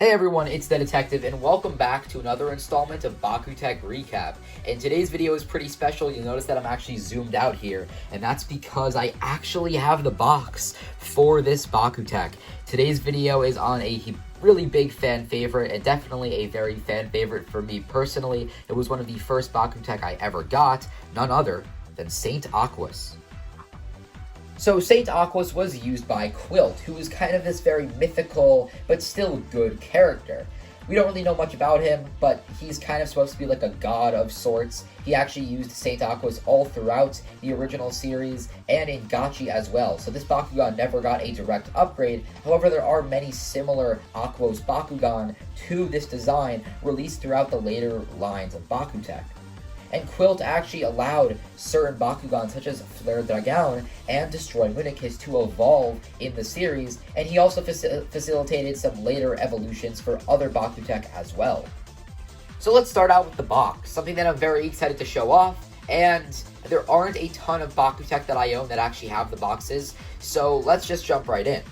Hey everyone, it's the Detective, and welcome back to another installment of BakuTech Recap. And today's video is pretty special. You'll notice that I'm actually zoomed out here, and that's because I actually have the box for this BakuTech. Today's video is on a really big fan favorite, and definitely a very fan favorite for me personally. It was one of the first BakuTech I ever got, none other than Saint Aquas. So Saint Aquas was used by Quilt, who is kind of this very mythical, but still good character. We don't really know much about him, but he's kind of supposed to be like a god of sorts. He actually used Saint Aquas all throughout the original series, and in Gachi as well. So this Bakugan never got a direct upgrade. However, there are many similar Aquos Bakugan to this design released throughout the later lines of BakuTech. And Quilt actually allowed certain Bakugan such as Flare Dragon and Destroy Municus to evolve in the series, and he also facilitated some later evolutions for other BakuTech as well. So let's start out with the box, something that I'm very excited to show off, and there aren't a ton of BakuTech that I own that actually have the boxes, so let's just jump right in.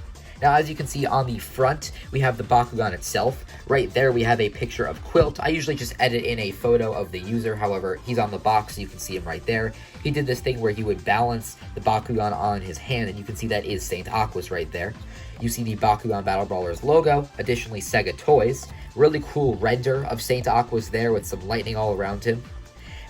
Now, as you can see on the front, we have the Bakugan itself. Right there, we have a picture of Quilt. I usually just edit in a photo of the user. However, he's on the box, so you can see him right there. He did this thing where he would balance the Bakugan on his hand, and you can see that is Saint Aquas right there. You see the Bakugan Battle Brawlers logo, additionally Sega toys. Really cool render of Saint Aquas there with some lightning all around him.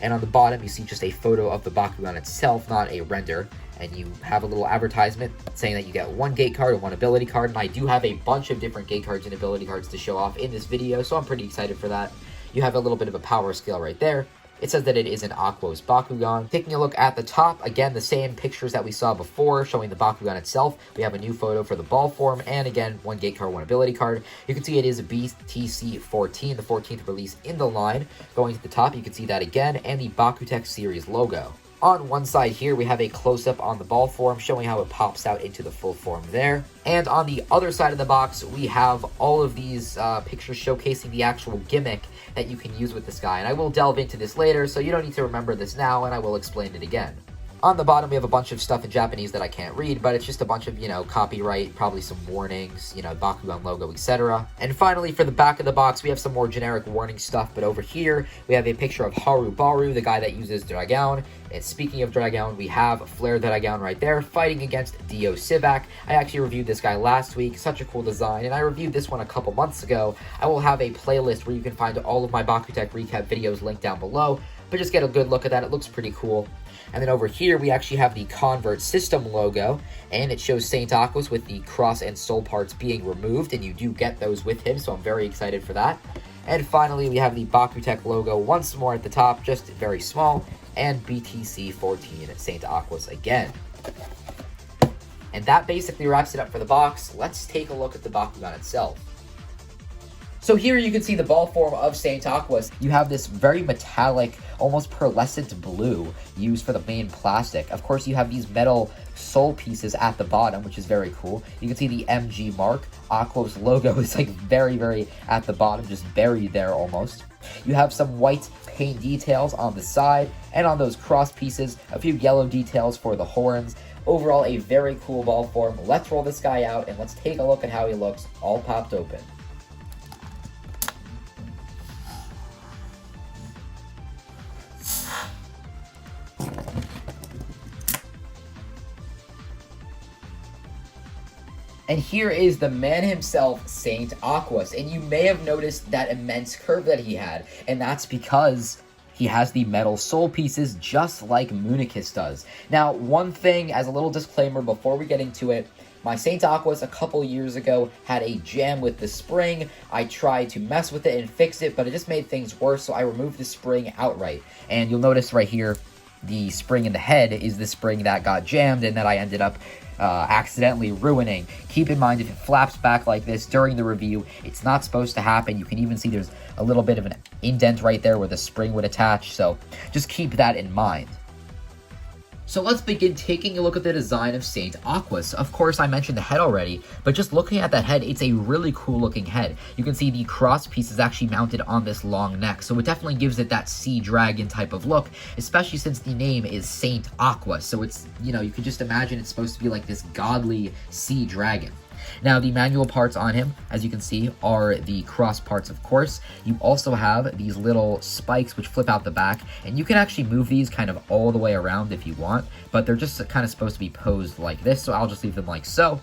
And on the bottom, you see just a photo of the Bakugan itself, not a render. And you have a little advertisement saying that you get one gate card and one ability card. And I do have a bunch of different gate cards and ability cards to show off in this video, so I'm pretty excited for that. You have a little bit of a power scale right there. It says that it is an Aquos Bakugan. Taking a look at the top, again, the same pictures that we saw before, showing the Bakugan itself. We have a new photo for the ball form, and again, one gate card, one ability card. You can see it is a BTC14, the 14th release in the line. Going to the top, you can see that again, and the BakuTech series logo. On one side here, we have a close-up on the ball form, showing how it pops out into the full form there. And on the other side of the box, we have all of these pictures showcasing the actual gimmick that you can use with this guy. And I will delve into this later, so you don't need to remember this now, and I will explain it again. On the bottom, we have a bunch of stuff in Japanese that I can't read, but it's just a bunch of, copyright, probably some warnings, Bakugan logo, etc. And finally, for the back of the box, we have some more generic warning stuff, but over here, we have a picture of Haru Baru, the guy that uses Dragon. And speaking of Dragon, we have Flare Dragon right there, fighting against Dio Sivak. I actually reviewed this guy last week, such a cool design, and I reviewed this one a couple months ago. I will have a playlist where you can find all of my BakuTech Recap videos linked down below, but just get a good look at that, it looks pretty cool. And then over here, we actually have the Convert System logo, and it shows Saint Aquas with the cross and soul parts being removed, and you do get those with him, so I'm very excited for that. And finally, we have the BakuTech logo once more at the top, just very small, and BTC14 Saint Aquas again. And that basically wraps it up for the box. Let's take a look at the Bakugan itself. So here you can see the ball form of Saint Aquas. You have this very metallic, almost pearlescent blue used for the main plastic. Of course, you have these metal soul pieces at the bottom, which is very cool. You can see the MG mark. Aquos logo is like very at the bottom, just buried there almost. You have some white paint details on the side, and on those cross pieces, a few yellow details for the horns. Overall, a very cool ball form. Let's roll this guy out, and let's take a look at how he looks all popped open. And here is the man himself, Saint Aquas. And you may have noticed that immense curve that he had. And that's because he has the metal soul pieces just like Municus does. Now, one thing as a little disclaimer before we get into it, my Saint Aquas a couple years ago had a jam with the spring. I tried to mess with it and fix it, but it just made things worse, so I removed the spring outright. And you'll notice right here, the spring in the head is the spring that got jammed and that I ended up accidentally ruining. Keep in mind, if it flaps back like this during the review, it's not supposed to happen. You can even see there's a little bit of an indent right there where the spring would attach, so just keep that in mind. So let's begin taking a look at the design of Saint Aquas. Of course, I mentioned the head already, but just looking at that head, it's a really cool looking head. You can see the cross piece is actually mounted on this long neck, so it definitely gives it that sea dragon type of look, especially since the name is Saint Aquas. So it's, you can just imagine it's supposed to be like this godly sea dragon. Now, the manual parts on him, as you can see, are the cross parts, of course. You also have these little spikes which flip out the back, and you can actually move these kind of all the way around if you want, but they're just kind of supposed to be posed like this, so I'll just leave them like so.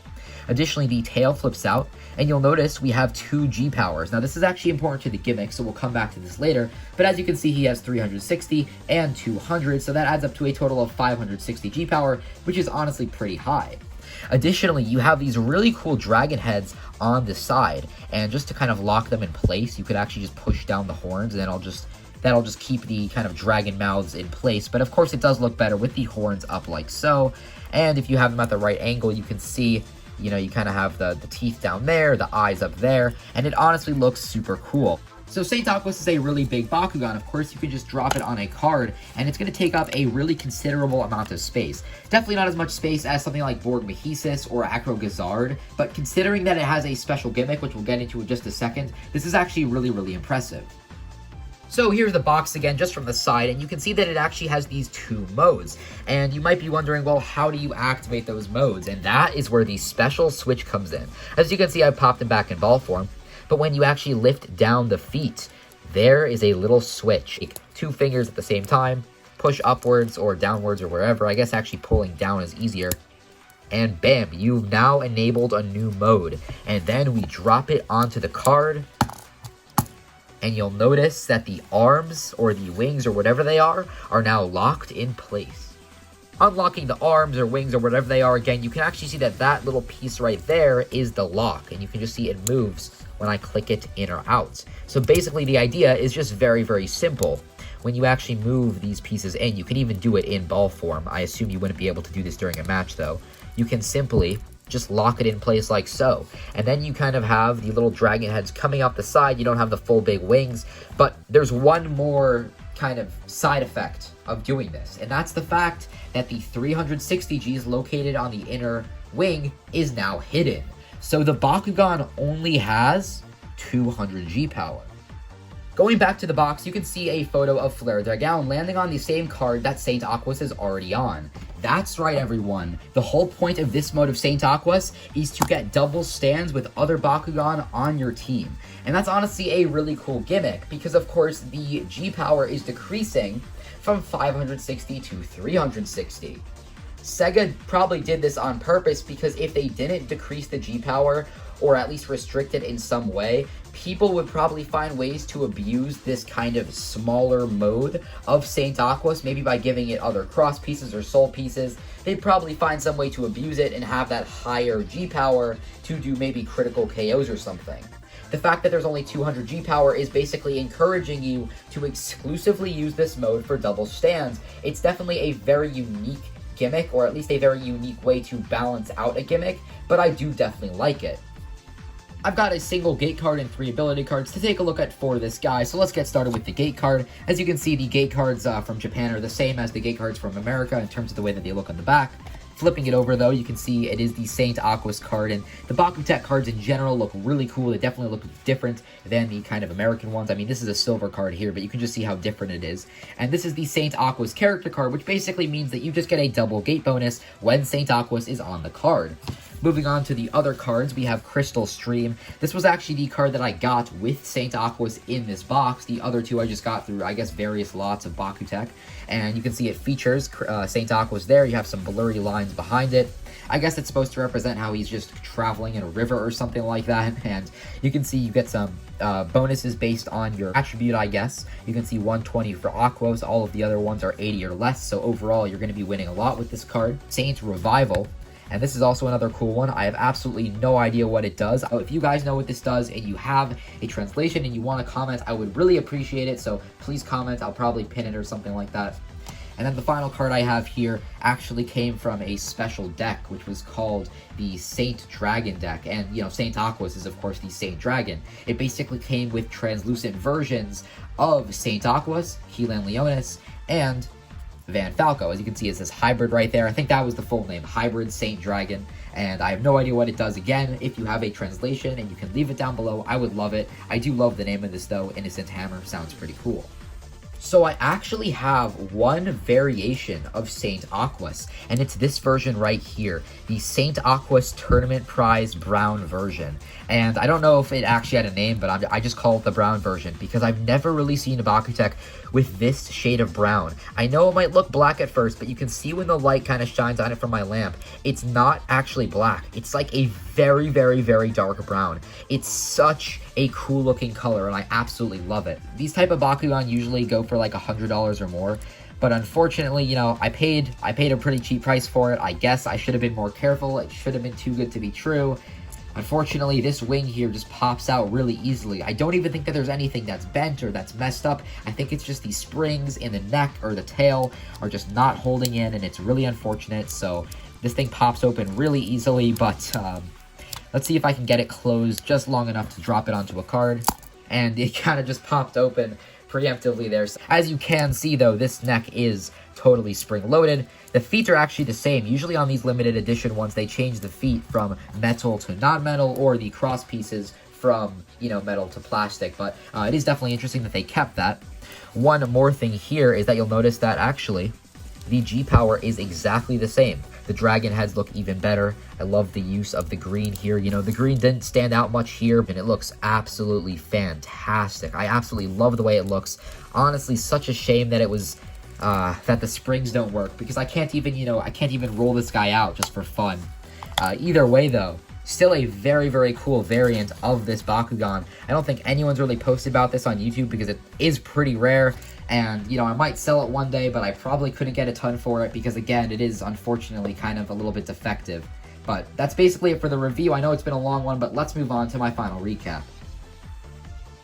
Additionally, the tail flips out, and you'll notice we have 2 G powers. Now, this is actually important to the gimmick, so we'll come back to this later, but as you can see, he has 360 and 200, so that adds up to a total of 560 G power, which is honestly pretty high. Additionally, you have these really cool dragon heads on the side, and just to kind of lock them in place, you could actually just push down the horns, and then that'll just keep the kind of dragon mouths in place. But of course, it does look better with the horns up like so, and if you have them at the right angle, you can see, you know, you kind of have the teeth down there, the eyes up there, and it honestly looks super cool. So Saint Aquos is a really big Bakugan. Of course, you can just drop it on a card, and it's going to take up a really considerable amount of space. Definitely not as much space as something like Borg Mahesis or Acro Gazard, but considering that it has a special gimmick, which we'll get into in just a second, this is actually really impressive. So here's the box again, just from the side, and you can see that it actually has these 2 modes. And you might be wondering, well, how do you activate those modes? And that is where the special switch comes in. As you can see, I popped them back in ball form. But when you actually lift down the feet, there is a little switch. 2 fingers at the same time, push upwards or downwards or wherever. I guess actually pulling down is easier. And bam, you've now enabled a new mode. And then we drop it onto the card. And you'll notice that the arms or the wings or whatever they are now locked in place. Unlocking the arms or wings or whatever they are, again, you can actually see that that little piece right there is the lock. And you can just see it moves when I click it in or out. So basically the idea is just very simple. When you actually move these pieces in, you can even do it in ball form. I assume you wouldn't be able to do this during a match though. You can simply just lock it in place like so. And then you kind of have the little dragon heads coming up the side. You don't have the full big wings, but there's one more kind of side effect of doing this, and that's the fact that the 360 Gs located on the inner wing is now hidden. So the Bakugan only has 200 G power. Going back to the box, you can see a photo of Flare Dragon landing on the same card that Saint Aquos is already on. That's right, everyone. The whole point of this mode of Saint Aquos is to get double stands with other Bakugan on your team. And that's honestly a really cool gimmick, because of course the G power is decreasing from 560 to 360. Sega probably did this on purpose, because if they didn't decrease the G power, or at least restrict it in some way, people would probably find ways to abuse this kind of smaller mode of Saint Aquos, maybe by giving it other cross pieces or soul pieces. They'd probably find some way to abuse it and have that higher G power to do maybe critical KOs or something. The fact that there's only 200 G power is basically encouraging you to exclusively use this mode for double stands. It's definitely a very unique gimmick, or at least a very unique way to balance out a gimmick, but I do definitely like it. I've got a single gate card and 3 ability cards to take a look at for this guy, so let's get started with the gate card. As you can see, the gate cards from Japan are the same as the gate cards from America in terms of the way that they look on the back. Flipping it over though, you can see it is the Saint Aquos card, and the BakuTech cards in general look really cool. They definitely look different than the kind of American ones. I mean, this is a silver card here, but you can just see how different it is. And this is the Saint Aquos character card, which basically means that you just get a double gate bonus when Saint Aquos is on the card. Moving on to the other cards, we have Crystal Stream. This was actually the card that I got with Saint Aquos in this box. The other 2 I just got through, I guess, various lots of BakuTech. And you can see it features Saint Aquos there. You have some blurry lines behind it. I guess it's supposed to represent how he's just traveling in a river or something like that. And you can see you get some bonuses based on your attribute, I guess. You can see 120 for Aquos. All of the other ones are 80 or less. So overall, you're going to be winning a lot with this card. Saint Revival. And this is also another cool one. I have absolutely no idea what it does. If you guys know what this does and you have a translation and you want to comment, I would really appreciate it. So please comment. I'll probably pin it or something like that. And then the final card I have here actually came from a special deck, which was called the Saint Dragon deck. And, you know, Saint Aquos is, of course, the Saint Dragon. It basically came with translucent versions of Saint Aquos, Keelan Leonis, and Van Falco. As you can see, it says Hybrid right there. I think that was the full name, Hybrid Saint Dragon. And I have no idea what it does. Again, if you have a translation and you can leave it down below, I would love it. I do love the name of this, though. Innocent Hammer sounds pretty cool. So I actually have one variation of Saint Aquas, and it's this version right here, the Saint Aquas Tournament Prize Brown version. And I don't know if it actually had a name, but I just call it the brown version because I've never really seen a BakuTech with this shade of brown. I know it might look black at first, but you can see when the light kind of shines on it from my lamp, it's not actually black. It's like a very, very, very dark brown. It's such a cool looking color, and I absolutely love it. These type of Bakugan usually go for like $100 or more, but unfortunately, you know, I paid a pretty cheap price for it. I guess I should have been more careful. It should have been too good to be true. Unfortunately, this wing here just pops out really easily. I don't even think that there's anything that's bent or that's messed up. I think it's just these springs in the neck or the tail are just not holding in, and it's really unfortunate. So this thing pops open really easily, but let's see if I can get it closed just long enough to drop it onto a card. And it kind of just popped open preemptively there. So as you can see, though, this neck is totally spring-loaded. The feet are actually the same. Usually on these limited edition ones, they change the feet from metal to non-metal, or the cross pieces from, you know, metal to plastic. But it is definitely interesting that they kept that. One more thing here is that you'll notice that actually the G-Power is exactly the same. The dragon heads look even better. I love the use of the green here. You know, the green didn't stand out much here, and it looks absolutely fantastic. I absolutely love the way it looks. Honestly, such a shame that it was that the springs don't work, because I can't even, you know, I can't even roll this guy out just for fun. Either way, though, still a very, very cool variant of this Bakugan. I don't think anyone's really posted about this on YouTube because it is pretty rare. And, you know, I might sell it one day, but I probably couldn't get a ton for it because, again, it is unfortunately kind of a little bit defective. But that's basically it for the review. I know it's been a long one, but let's move on to my final recap.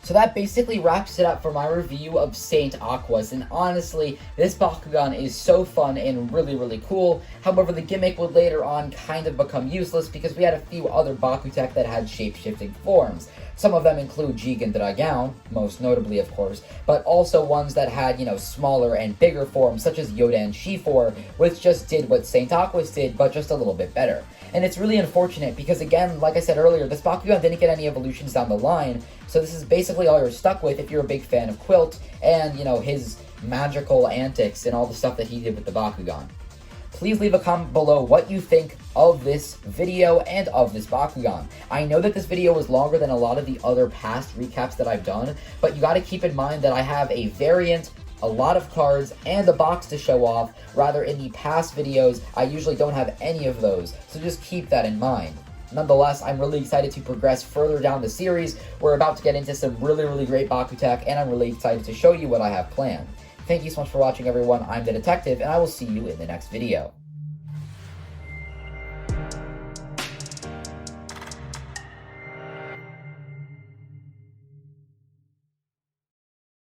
So that basically wraps it up for my review of Saint Aquas, and honestly, this Bakugan is so fun and really, really cool. However, the gimmick would later on kind of become useless because we had a few other BakuTech that had shape-shifting forms. Some of them include Jigen Dragon, most notably of course, but also ones that had, you know, smaller and bigger forms such as Yoda and Shifor, which just did what Saint Aquas did, but just a little bit better. And it's really unfortunate because, again, like I said earlier, this Bakugan didn't get any evolutions down the line, so this is basically all you're stuck with if you're a big fan of Quilt and, you know, his magical antics and all the stuff that he did with the Bakugan. Please leave a comment below what you think of this video and of this Bakugan. I know that this video was longer than a lot of the other past recaps that I've done, but you gotta keep in mind that I have a variant, a lot of cards, and a box to show off. Rather, in the past videos, I usually don't have any of those, so just keep that in mind. Nonetheless, I'm really excited to progress further down the series. We're about to get into some really, really great BakuTech, and I'm really excited to show you what I have planned. Thank you so much for watching, everyone. I'm the Detective, and I will see you in the next video.